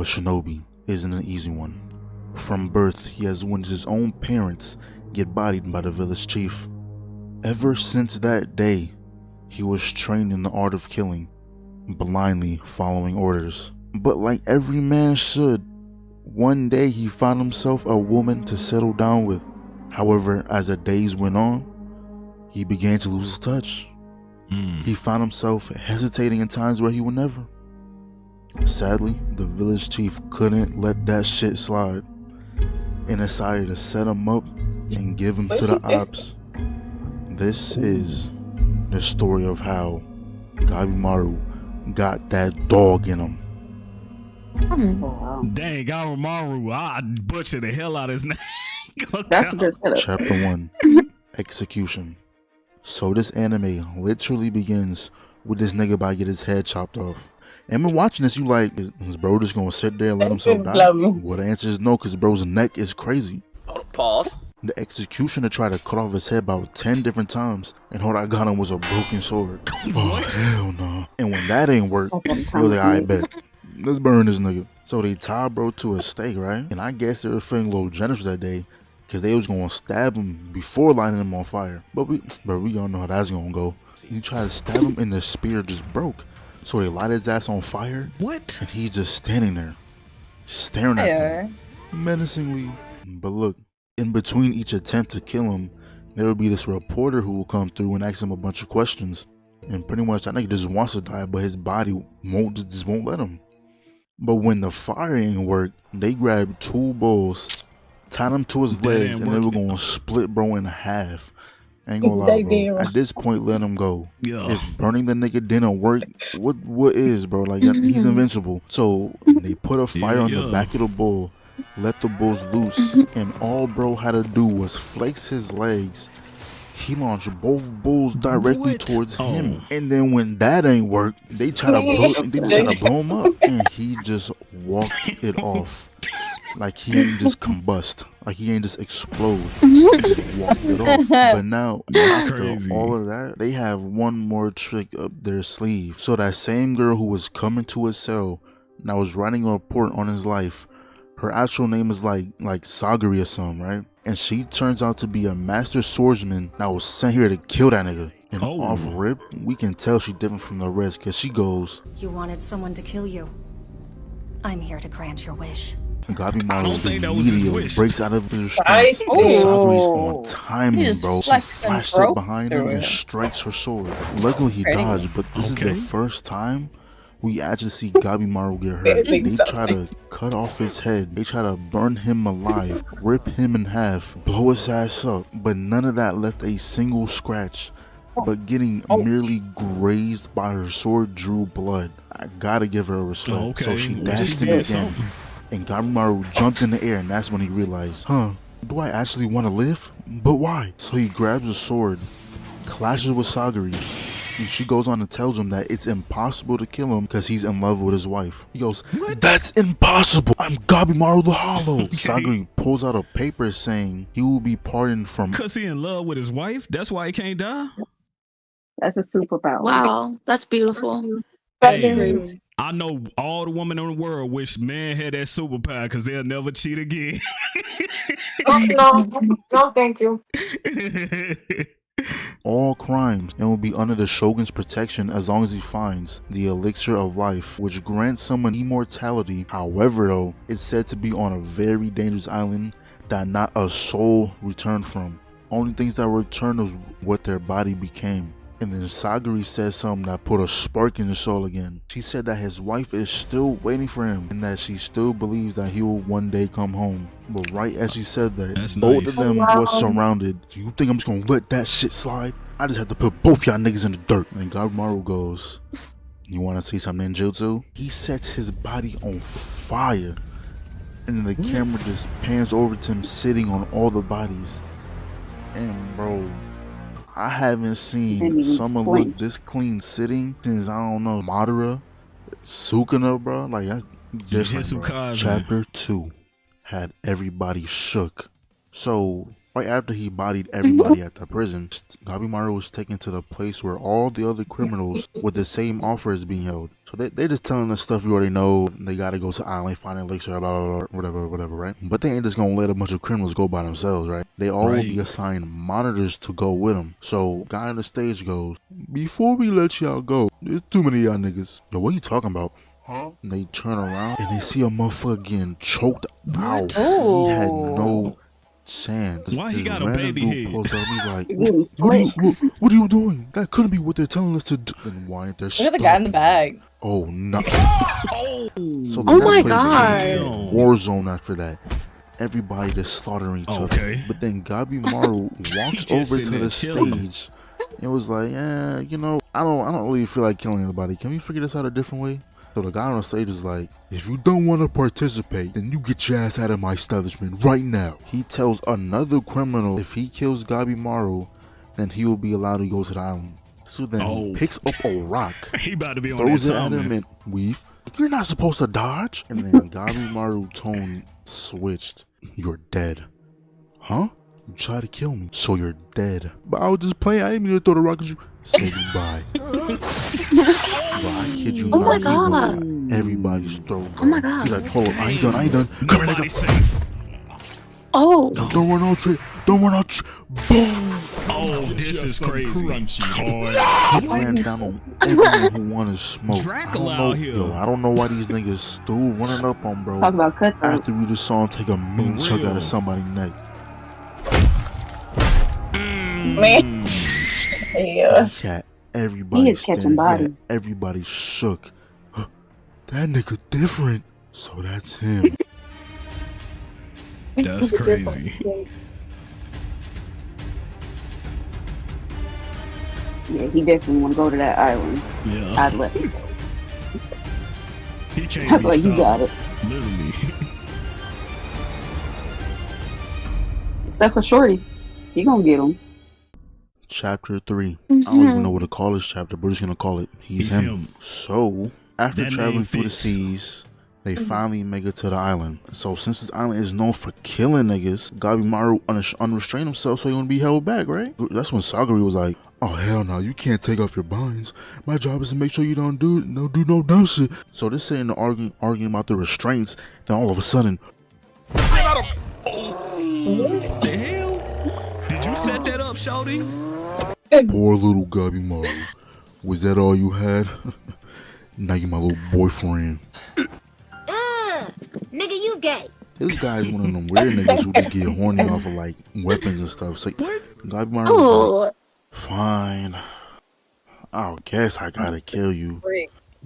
But Shinobi isn't an easy one. From birth, he has witnessed his own parents get bodied by the village chief. Ever since that day, he was trained in the art of killing, blindly following orders. But like every man should, one day he found himself a woman to settle down with. However, as the days went on, he began to lose his touch. He found himself hesitating in times where he would never. Sadly, the village chief couldn't let that shit slide and decided to set him up and give him to the ops. This is the story of how Gabimaru got that dog in him. Dang, Gabimaru, I butchered the hell out of his name. That's a good setup. Chapter 1, Execution. So this anime literally begins with this nigga about to get his head chopped off. And when watching this, you like, is bro just gonna sit there and let himself die? Well, the answer is no, because bro's neck is crazy. Pause. The executioner tried to cut off his head about 10 different times, and all I got him was a broken sword. Oh, hell no. And when that ain't work, he was like, I bet. Let's burn this nigga. So they tied bro to a stake, right? And I guess they were feeling a little generous that day, because they was going to stab him before lighting him on fire. But we all know how that's going to go. He tried to stab him and the spear just broke. So they light his ass on fire. What? And he's just standing there, staring at them, menacingly. But look, in between each attempt to kill him, there will be this reporter who will come through and ask him a bunch of questions. And pretty much, I think he just wants to die, but his body just won't let him. But when the fire ain't work, they grabbed 2 bulls, tied him to his legs, and they were going to split bro in half. I ain't gonna lie, bro. At this point, let him go. If burning the nigga didn't work, what is, bro? Like, he's invincible. So they put a fire on the back of the bull, let the bulls loose, and all bro had to do was flex his legs. He launched both bulls directly towards him. And then when that ain't work, they try to blow him up, and he just walked it off. Like he ain't just combust, like he ain't just explode. He just walked it off. But now, after all of that, they have one more trick up their sleeve. So that same girl who was coming to his cell, that was writing a report on his life, her actual name is like Sagari or something, right? And she turns out to be a master swordsman that was sent here to kill that nigga. And off rip, we can tell she different from the rest, because she goes, "You wanted someone to kill you. I'm here to grant your wish." Gabimaru immediately breaks out of his strength. Sagari's on timing, bro. She flashed it behind him and strikes her sword. Luckily he dodged, but this is the first time we actually see Gabimaru get hurt. They try to cut off his head. They try to burn him alive, rip him in half, blow his ass up. But none of that left a single scratch. But getting merely grazed by her sword drew blood. I gotta give her a respect. So she dashed him again. And Gabimaru jumped in the air, and that's when he realized, do I actually want to live? But why? So he grabs a sword, clashes with Sagari, and she goes on and tells him that it's impossible to kill him because he's in love with his wife. He goes, "That's impossible! I'm Gabimaru the Hollow!" Sagari pulls out a paper saying he will be pardoned from... Because he in love with his wife? That's why he can't die? That's a superpower. Wow, that's beautiful. That's crazy. I know all the women in the world wish men had that superpower because they'll never cheat again. No, thank you. All crimes and will be under the Shogun's protection as long as he finds the elixir of life, which grants someone immortality. However, though, it's said to be on a very dangerous island that not a soul returned from. Only things that returned was what their body became. And then Sagari said something that put a spark in his soul again. She said that his wife is still waiting for him and that she still believes that he will one day come home. But right as she said that, both of them was surrounded. So you think I'm just gonna let that shit slide? I just have to put both y'all niggas in the dirt. And Gabimaru goes, "You wanna see some ninjutsu?" He sets his body on fire. And then the camera just pans over to him sitting on all the bodies. And bro, I haven't seen someone look this clean sitting since, I don't know, Madara, Sukuna, bro. Like, that's different, bro. Chapter 2 had everybody shook. So, Right after he bodied everybody at the prison, Gabimaru was taken to the place where all the other criminals with the same offer is being held. So they're just telling us stuff you already know. They gotta go to island, find an elixir, blah, blah, blah, whatever, right? But they ain't just gonna let a bunch of criminals go by themselves, right? They all will be assigned monitors to go with them. So guy on the stage goes, before we let y'all go, there's too many of y'all niggas. Yo, what are you talking about? Huh? And they turn around and they see a motherfucker getting choked out. He had no chance. Why he got a baby head? He's like, what are you doing? That couldn't be what they're telling us to do. Then why ain't there? Look at the guy in the bag. Oh no! So Oh my god! War zone after that. Everybody just slaughtering each other. But then Gabimaru walks over to the stage and was like, yeah, you know, I don't really feel like killing anybody. Can we figure this out a different way? So the guy on the stage is like, if you don't want to participate, then you get your ass out of my establishment right now. He tells another criminal if he kills Gabimaru, then he will be allowed to go to the island. So then he picks up a rock, he about to be on throws that it at him and weave. You're not supposed to dodge. And then Gabimaru tone switched. You're dead. Huh? You tried to kill me, so you're dead. But I was just playing. I didn't mean to throw the rock at you. Say goodbye. Bro, I kid you not. Oh my god. Everybody's throat. Oh my god. He's like, hold on, I ain't done. Come here, nigga. Safe. Oh. Don't run out. Don't run out. Boom. Oh, this is crazy. He ran down on everyone who wanted smoke. Dracula out here. Yo, I don't know why these niggas still running up on bro. Talk about cutthroat. After we just saw him take a mean chunk out of somebody's neck. Man. Yeah. He had everybody He is catching bodies. Everybody shook. That nigga different. So that's him. That's crazy. Yeah, he definitely want to go to that island. Yeah. I'd let him. He can't I be was like, you got stopped. it. Literally. Except for Shorty. He gonna get him. Chapter 3. I don't even know what to call this chapter, but we're just gonna call it He's him. So, after That traveling name through the fits. seas, they finally make it to the island. So, since this island is known for killing niggas, Gabimaru unrestrained himself so he wouldn't be held back, right? That's when Sagari was like, oh hell no, you can't take off your binds. My job is to make sure you don't do no dumb shit. So they're sitting there arguing about the restraints, then all of a sudden, What the hell? Did you set that up, shorty? poor little Gabimaru. Was that all you had? Now you my little boyfriend. Nigga, you gay. This guy's one of them weird niggas who just get horny off of like weapons and stuff. So Gabimaru was like, fine. I guess I gotta kill you.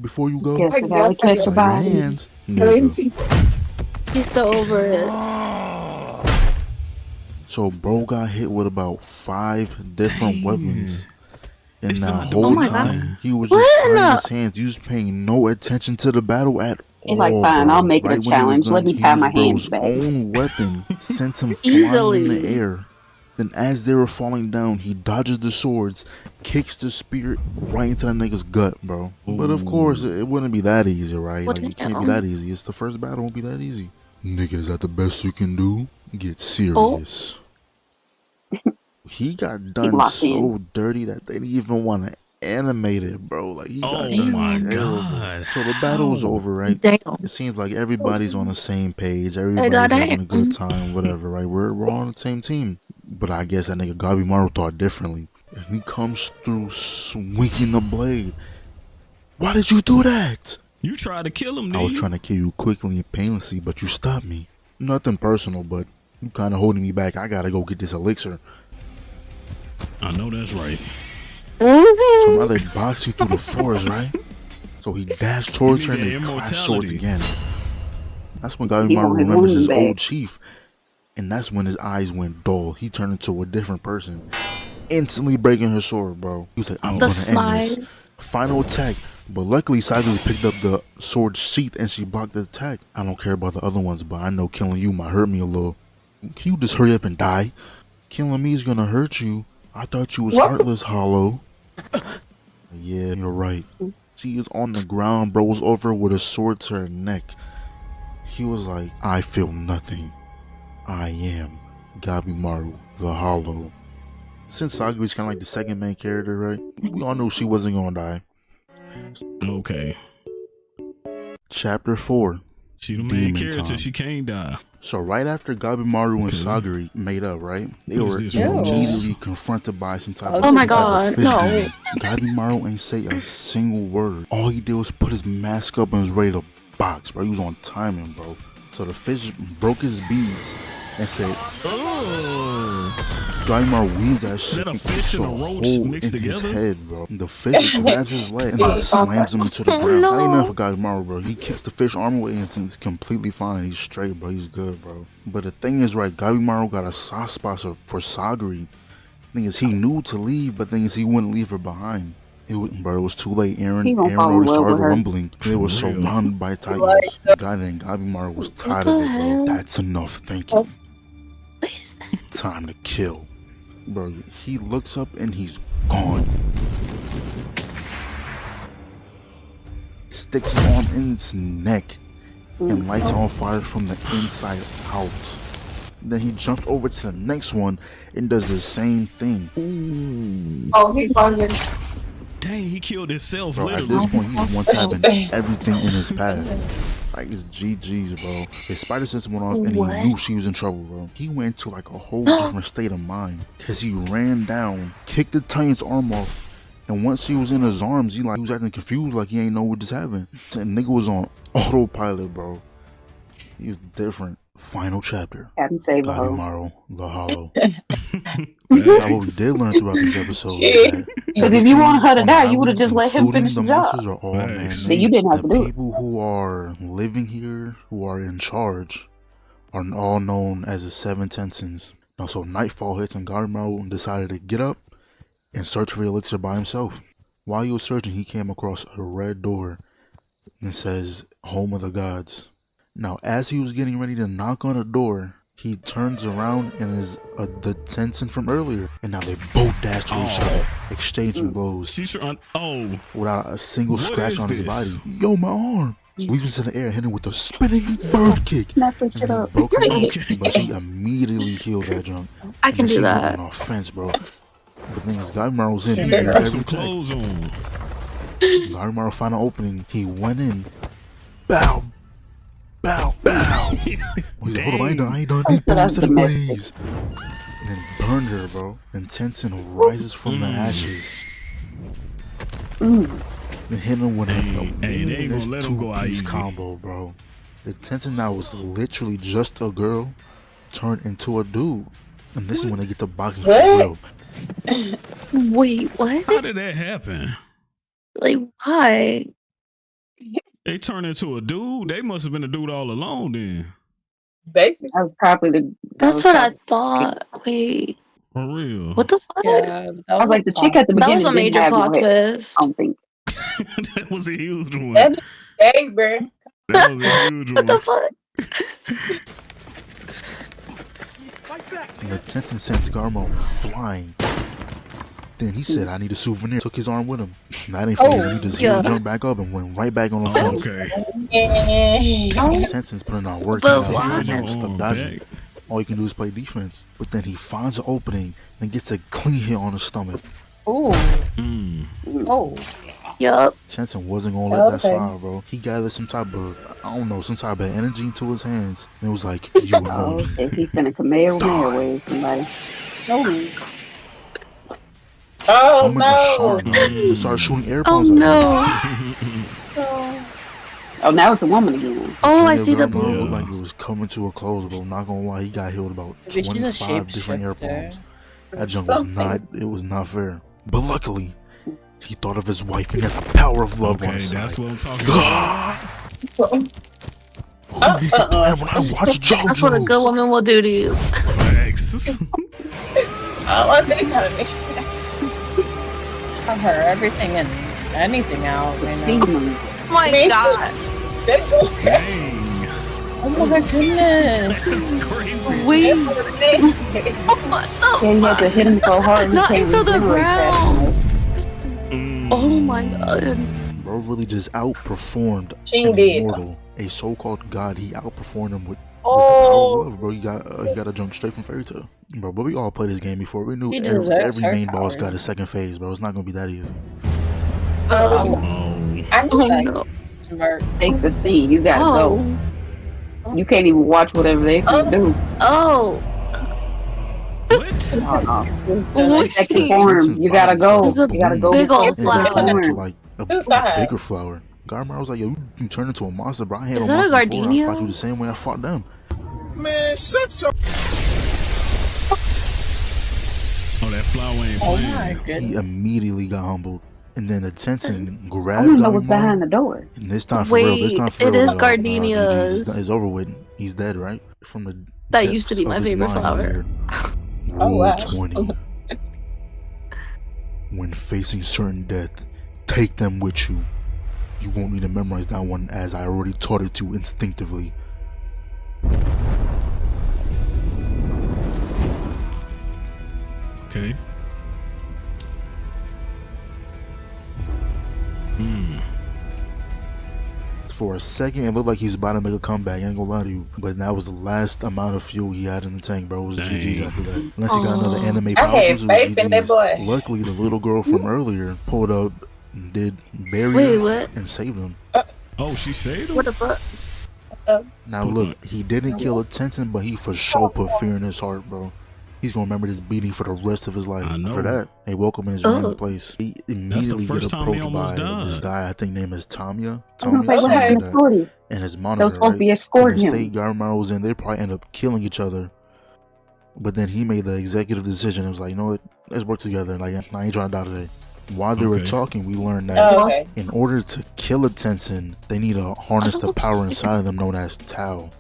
Before you go, Guess I gotta catch your body. hands. Nigga. He's so over it. So bro got hit with about 5 different weapons. And It's that not whole doing time, nothing. he was What just in trying the- his hands. He was paying no attention to the battle at all. He's like, fine, bro. I'll make it a Right when he was challenge. done, Let me he tie used my hands bro's back. own weapon sent him flying in Easily. the air. Then as they were falling down, he dodges the swords, kicks the spear right into that nigga's gut, bro. But of course, it wouldn't be that easy, right? What Like, it the can't be hell? that easy. It's the first battle, it won't be that easy. Nigga, is that the best you can do? Get serious. He got done locked so dirty that they didn't even want to animate it, bro. Like, he got Oh done my terrible. god. So the battle was over, right? Damn. It seems like everybody's on the same page. Everybody's having a good time, whatever, right? We're all on the same team. But I guess that nigga Gabimaru thought differently. And he comes through swinging the blade. Why did you do that? You tried to kill him, I was nigga. trying to kill you quickly and painlessly, but you stopped me. Nothing personal, but you kind of holding me back. I gotta go get this elixir. I know that's right. So now they box you through the forest, right? So he dashed towards her and they clashed swords Immortality. again. That's when He Gabimaru want his remembers woman his back. old chief. And that's when his eyes went dull. He turned into a different person. Instantly breaking her sword, bro. He was like, I'm The gonna end this. slides. Final attack. But luckily, Sagari picked up the sword sheath and she blocked the attack. I don't care about the other ones, but I know killing you might hurt me a little. Can you just hurry up and die? Killing me is gonna hurt you. I thought you was heartless, Hollow. Yeah, you're right. She is on the ground, bro. Was over with a sword to her neck. He was like, I feel nothing. I am Gabimaru, the Hollow. Since Sagari's kind of like the second main character, right? We all knew she wasn't gonna die. Okay. Chapter 4. She the main Demon character. Time. She can't die. So right after Gabimaru and Sagari made up, right? They What is were this, immediately confronted by some type of Oh my some type of God, fish no. demon. Gabimaru ain't say a single word. All he did was put his mask up and was ready to box, bro. He was on timing, bro. So the fish broke his beads and said, Gabimaru weaved that shit. Is that a fish and a roach hole mixed in his together? head, bro. The fish grabs his leg and just slams him into the ground. That ain't nothing for Gabimaru, bro. He kicks the fish arm away and he's completely fine. He's straight, bro. He's good, bro. But the thing is, right, Gabimaru got a soft spot for Sagari. Thing is, he knew to leave, but thing is, he wouldn't leave her behind. It was too late. Aaron already started rumbling. They were surrounded by titans. God and Gabimaru was tired of it, bro. That's enough thinking. What is that? Time to kill. Bro, he looks up and he's gone. Sticks his arm in its neck and lights on fire from the inside out. Then he jumps over to the next one and does the same thing. Oh, he's hungry. Dang, he killed himself. Bro, at Literally. this point, he's one-tapping everything in his path. Like, it's GG's, bro. His spider sense went off and he knew she was in trouble, bro. He went to like a whole different state of mind. Cause he ran down, kicked the Titan's arm off, and once he was in his arms, he was acting confused like he ain't know what just happened. And nigga was on autopilot, bro. He was different. Final chapter. Gabimaru, the Hollow. Now, what we did learn throughout this episode is that Because if you wanted her to die, you would have just let him finish the job. monsters are all man-made. Then you didn't have to do The it. people who are living here, who are in charge, are all known as the 7 Tensens. Now, so nightfall hits and Gabimaru decided to get up and search for the elixir by himself. While he was searching, he came across a red door that says Home of the Gods. Now, as he was getting ready to knock on the door, he turns around and is the Tensen from earlier. And now they both dash to each other, exchanging blows. She's trying. Oh, Without a single What scratch is on his this? body. Yo, my arm! Leaps into the air, hitting with a spinning bird kick. Snap that And shit he up. broke her leg, Okay. but she immediately healed that junk. I can And do she went that. on offense, bro. But the thing is, Gabimaru's in she here. need to put some clothes on. Gabimaru found an opening. He went in. Bow! Bow! Bow! He's like, hold up, I ain't done. He burns to the blaze. And then burned her, bro. And Tensen rises from the ashes. Then hit him with Hey, a they ain't gonna let him go out two-piece easy. combo, bro. The Tensen now was literally just a girl turned into a dude. And this is when they get to boxing for real. Wait, what? How did that happen? Like, why? They turned into a dude. They must have been a dude all along then. Basically. That was probably the. That's what I thought. Wait, For real. what the fuck? Yeah, I was like, the chick at the That beginning was a didn't major have plot no head. twist. I don't think. That was a huge one. That Hey, bro. That was a huge What one. the fuck? And the Tensen sends Gabimaru flying. Then he said, I need a souvenir. Took his arm with him. That ain't funny. He just jumped back up and went right back on the Oh, fence. okay. Tensen's putting out work. But He's why? not stop dodging. Back. All you can do is play defense. But then he finds an opening and gets a clean hit on the stomach. Ooh. Mm. Oh. Yup. Tensen wasn't gonna let that Okay. slide, bro. He gathered some type of, I don't know, some type of energy into his hands. And it was like, you Oh, know. okay. He's finna Kamehameha with somebody. Oh. Someone no. was sharp, bro. They started shooting air Oh bombs at him. no. Oh, now it's a woman again. Oh, I Junior see the Gabimaru blue. looked like it was coming to a close, bro. Not gonna lie, he got healed about Maybe she's a 25 different air shapeshifter. bombs. That junk was it was not fair. But luckily, he thought of his wife and he has the power of love on Okay, his that's side. what I'm talking about. Who needs a plan when I watch JoJo? That's what a good woman will do to you. Facts. I think of her everything and anything out. You know? Demon. Oh my god. Dang. Oh my goodness. That's crazy. Wait. Yeah, he had to hit him so hard. He Not can't into the regenerate fast ground. enough. Oh my god. Bro really just outperformed She an did. immortal, a so-called god. He outperformed him with Oh, Love, bro. He got a jump straight from Fairy Tail, bro. But we all played this game before. We knew He deserves every her main boss powers. got a second phase, bro. It's not gonna be that easy. oh, I oh like no. smart. Take the scene. You gotta Oh, go. You can't even watch whatever they do. oh. What? Wait. Second form. You gotta go. It's a You gotta go. big with old second Yeah, they turned flower. into form. like a Suicide. bigger flower. Gabimaru was like, yo, you turned into a monster, bro. I handled Is that a monsters before. I gardenia? fought you the same way I fought them. Oh, that flower ain't Oh playing. my He goodness. immediately got humbled. And then the Tensen I grabbed don't know what's behind Gabimaru. the door. And this time for real, this Wait, time for it real, is gardenias. it's over with. He's dead, right? From the That used to depths be of my his favorite mind flower. here. Oh, Rule wow. 20. When facing certain death, take them with you. You won't need to memorize that one, as I already taught it to you instinctively. Okay. For a second, it looked like he was about to make a comeback. I ain't gonna lie to you, but that was the last amount of fuel he had in the tank, bro. It was Dang. GG's after that. Unless he got another Aw. anime I power had boost, it was faith in that GG's. boy. Luckily, the little girl from earlier pulled up, did Wait, barrier, what? and saved him. Oh, she saved him? What the fuck? Now look, he didn't kill a Tensen, but he for sure put fear in his heart, bro. He's gonna remember this beating for the rest of his life. I know. For that, they woke him in his Oh. random place. He immediately first get time he approached almost by died. this guy. I think name is Tamia. I was gonna say, what something happened like to that. Shorty? And his They monitor, was supposed to right? be In escorting the him. state Gabimaru was in, they probably end up killing each other. But then he made the executive decision. It was like, you know what? Let's work together. Like, I ain't trying to die today. While they were Okay. talking, we learned that Oh, okay. in order to kill a Tensen, they need to harness the power inside of them known as Tao.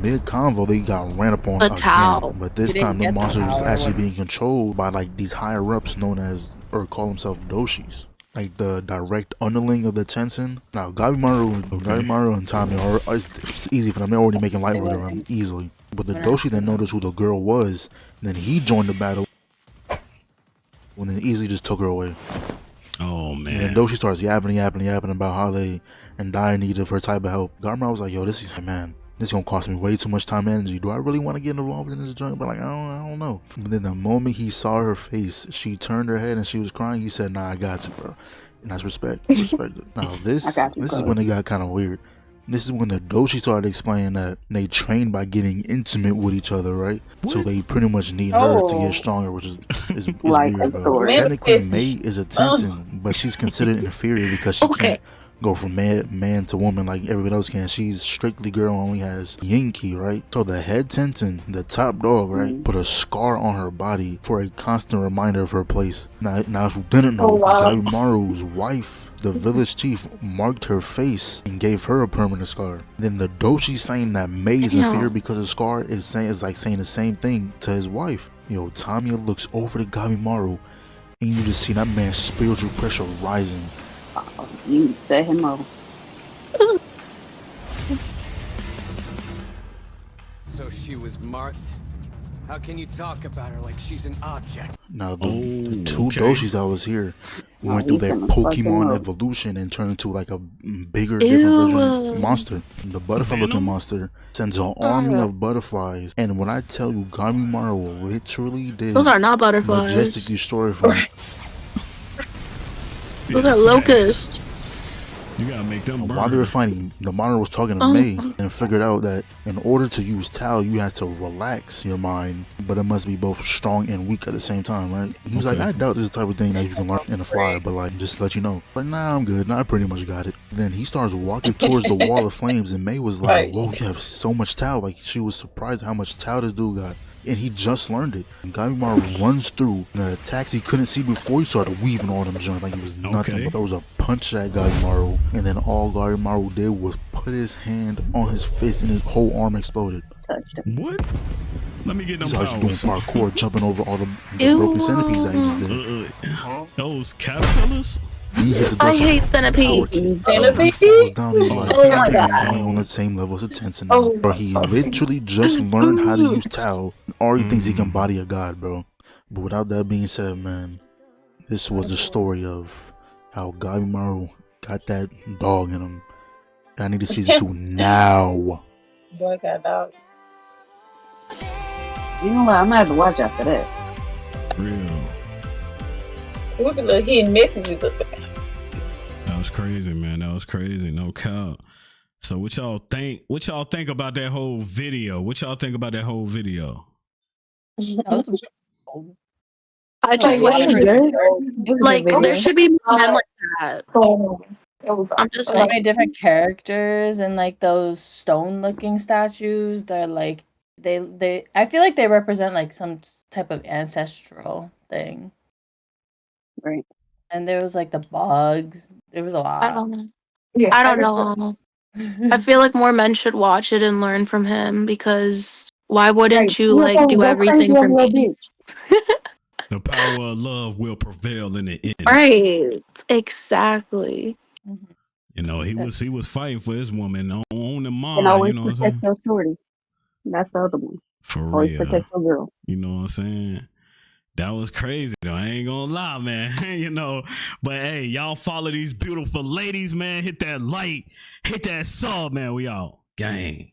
Mid-convo, they got ran up on A again. Tao. But this He didn't time, the get the monster was power, actually what- being controlled by like these higher-ups known as, or call themselves Doshis. Like the direct underling of the Tensen. Now, Gabimaru and Tommy are it's easy for them. They're already making light work of them easily. But the Doshi then noticed who the girl was. And then he joined the battle. And then easily just took her away. Oh, And then man. Doshi starts yapping about how they and dire need of her type of help. Gabimaru was like, yo, this is gonna cost me way too much time and energy. Do I really want to get involved in this joint? But like, I don't know. But then the moment he saw her face, she turned her head and she was crying. He said, nah, I got you, bro. And that's respect. Respect it. Now this I got you, is bro. when it got kind of weird. This is when the Doshi started explaining that they train by getting intimate with each other, right? So What? they pretty much need her to Oh. get stronger, which is Like weird, a bro. story. Technically, It's- Mei is a Tensen, but she's considered inferior because she Okay. can't go from man to woman like everybody else can. She's strictly girl, only has Yinki, right? So the head Tensen, the top dog, right, put a scar on her body for a constant reminder of her place. Now if you didn't know, Oh, wow. Gabimaru's wife, the village chief, marked her face and gave her a permanent scar. Then the Doshi saying that Mei is Damn. inferior because of scar is like saying the same thing to his wife. Yo, Tamiya looks over to Gabimaru and you just see that man's spiritual pressure rising. You set him up. So she was marked? How can you talk about her like she's an object? Now the two okay. Doshis that was here went through he's their gonna fuck him Pokemon up. evolution and turned into like a bigger, different version Ew. monster. The butterfly-looking Venom? monster sends an army of butterflies, and when I tell you, Gabimaru literally did Those are not majestic butterflies. destroy from Those Yeah, are facts. locusts. You gotta make them burn. while they were fighting. The monitor was talking to Mei and figured out that in order to use Tao, you have to relax your mind, but it must be both strong and weak at the same time, right? He was Okay. like, I doubt this is the type of thing that you can learn in a flyer, but like, just to let you know. But nah, I'm good. Nah, I pretty much got it. Then he starts walking towards the wall of flames, and Mei was like, Right. whoa, you have so much Tao. Like, she was surprised how much Tao this dude got. And he just learned it. And Gabimaru runs through the attacks he couldn't see before. He started weaving all them joints like it was nothing. Okay. But there was a punch at Gabimaru, and then all Gabimaru did was put his hand on his fist, and his whole arm exploded. Touched him. What? Let me get them He's like doing powers. parkour, jumping over all the Ew. broken centipedes that he just did. Those caterpillars? He hits the I Doshi hate power centipede. kick. Centipede? He falls down. He's Oh, like, centipede. he's only on the same level as a Tensen now. Bro, he literally just learned how to use Tao. Already thinks he can body a god, bro. But without that being said, man, this was the story of how Gabimaru got that dog in him. And I need a season 2 now. Boy got dog. You know what? I might have to watch after that. Real. It was a little hidden messages up there. That was crazy, man. That was crazy. No cap. So what y'all think? What y'all think about that whole video? What y'all think about that whole video? That was I just It wish was there, good. It was a good like video. there should be more men like that. I'm just so like, many different characters and like those stone-looking statues. They're like they. I feel like they represent like some type of ancestral thing. Right. And there was like the bugs. There was a lot. I don't know. I don't know. I feel like more men should watch it and learn from him because why wouldn't Right. you like do everything for me? The power of love will prevail in the end. Right. Exactly. You know, he was fighting for his woman on the mind. And always You know what I'm protect saying? your shorty. That's the other one. For Always real. protect your girl. You know what I'm saying? That was crazy though. I ain't gonna lie, man. You know, but hey, y'all follow these beautiful ladies, man. Hit that like, hit that sub, man. We out. Gang.